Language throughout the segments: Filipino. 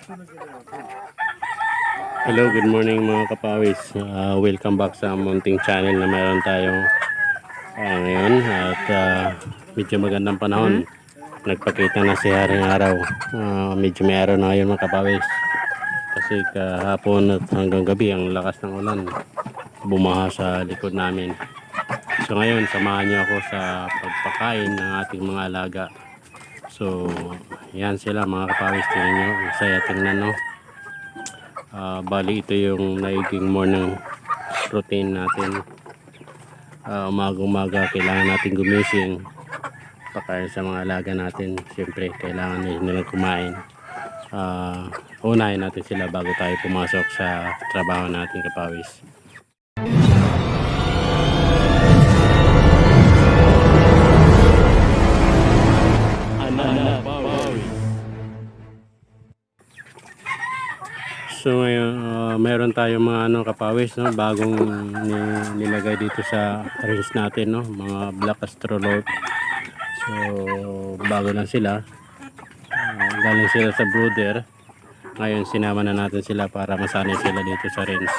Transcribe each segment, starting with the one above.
Hello, good morning mga kapawis. Welcome back sa munting channel na mayroon tayong ngayon at medyo magandang panahon. Nagpakita na si Haring Araw. Medyo may araw na ngayon mga kapawis. Kasi kahapon at hanggang gabi ang lakas ng ulan bumaha sa likod namin. So ngayon samahan niyo ako sa pagpakain ng ating mga alaga. So yan sila mga kapawis. Tingnan nyo, saya tingnan no. Bali ito yung naging morning routine natin. Umaga-umaga kailangan natin gumising, pakain sa mga alaga natin. Siyempre kailangan nilang kumain. Unahin natin sila bago tayo pumasok sa trabaho natin kapawis. So ngayon meron tayong mga kapawis no, bagong nilagay dito sa range natin no, mga black astrolot. So bago lang sila. Galing sila sa brooder. Ngayon sinama na natin sila para masanay sila dito sa range.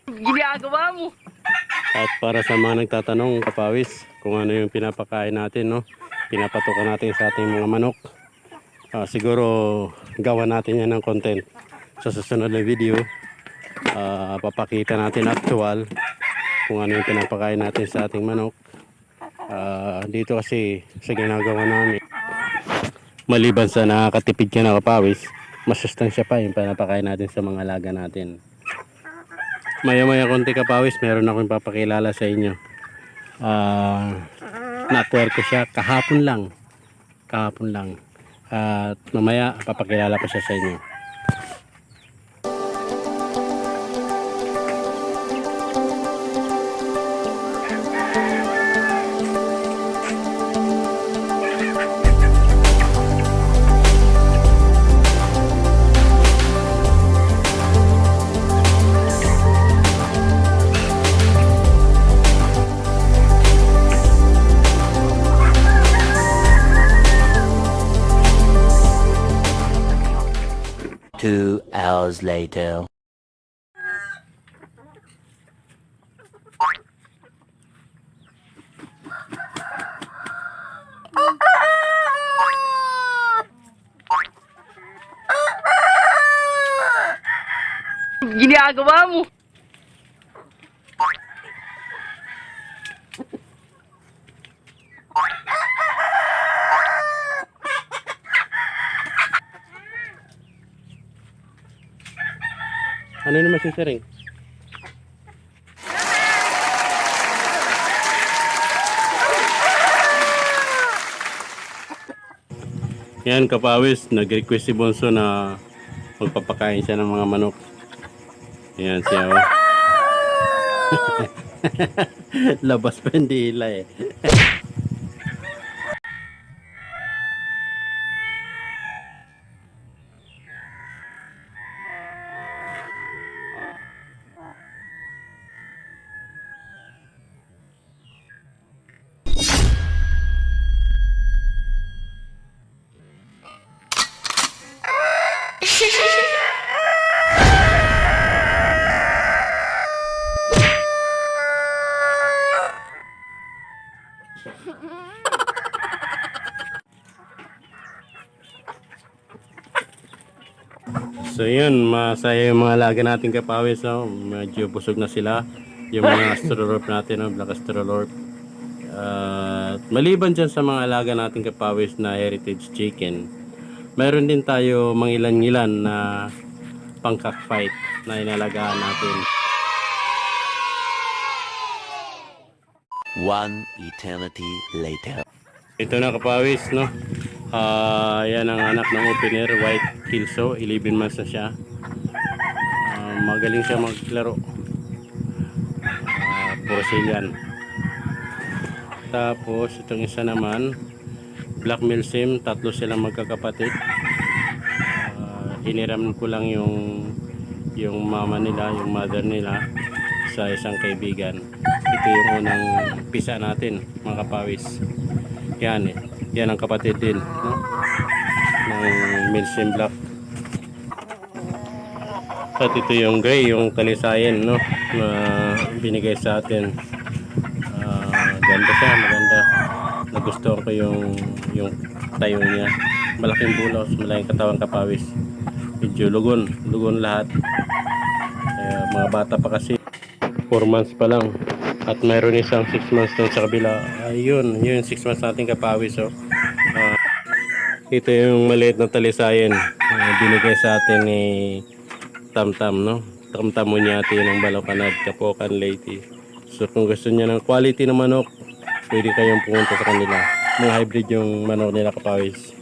Ginagawa mo. At para sa mga nagtatanong kapawis kung ano yung pinapakain natin no, pinapatukan natin sa ating mga manok. Siguro gawa natin yan ng content sa susunod na video. Papakita natin actual kung ano yung pinapakain natin sa ating manok. Dito kasi sa ginagawa namin, maliban sa nakakatipid ka na kapawis, masustansya pa yung pinapakain natin sa mga alaga natin. Maya-maya konti kapawis, meron akong papakilala sa inyo. Na-acquire ko siya kahapon lang. At mamaya papakilala ko siya sa inyo. Two hours later. Ginagawa mo. Ano naman si Sering? Yan kapawis, nag-request si Bonso na magpapakain siya ng mga manok. Yan siya oh. Labas pa yung dila eh. So yun, masaya yung mga alaga natin kapawis no? Medyo busog na sila. Yung mga astrolorp natin no? Black astrolorp. Maliban dyan sa mga alaga natin kapawis na heritage chicken, mayroon din tayo mangilan-ngilan na pang-cockfight na inalagaan natin. One eternity later. Ito na kapawis no. Yan ang anak ng opener, white kilso, 11 months na siya. Magaling siya maglaro. Brazilian. Tapos itong isa naman, black milsim, tatlo silang magkakapatid. Hiniram ko lang yung mama nila, yung mother nila sa isang kaibigan. Ito yung unang pisa natin mga kapawis. Yan eh. Yan ang kapatid din, no? Ng Milsim Black. At ito yung gray, yung talisayan, no? Na binigay sa atin. Ganda siya, maganda. Nagustuhan ko yung tayo niya. Malaking bulos, malaking katawang kapawis. Medyo lugon lahat. Kaya mga bata pa kasi 4 months pa lang. At mayroon isang 6 months doon sa kabila. Ayun, yun 6 months natin kapawis. So, ito yung maliit na talisayan. Binigay sa atin ni Tamtam, no? Tamtam mo niya atin ng Balacanad, Kapokan, Leyte. So kung gusto niya ng quality na manok, pwede kayong pumunta sa kanila. Mga hybrid yung manok nila kapawis.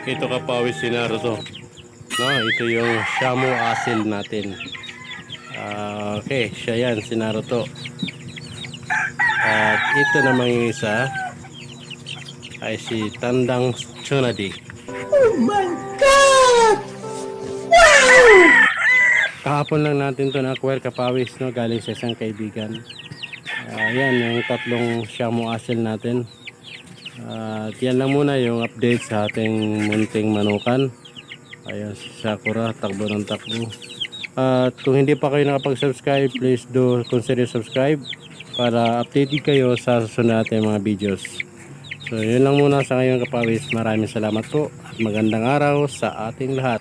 Ito kapawis si Naruto. No, ito yung Shamu Asil natin. Okay, siya yan si Naruto. At ito namang yung isa ay si Tandang Tsunade. Oh my God! Wow! Kahapon lang natin to na-acquire kapawis, no, galing sa isang kaibigan. Yan yung tatlong Shamu Asil natin. At yan lang muna yung update sa ating munting manukan. Ayan si Sakura, takbo ng takbo. At kung hindi pa kayo nakapag-subscribe, please do consider subscribe para updated kayo sa susunod natin mga videos. So yun lang muna sa ngayon kapawis. Maraming salamat po at magandang araw sa ating lahat.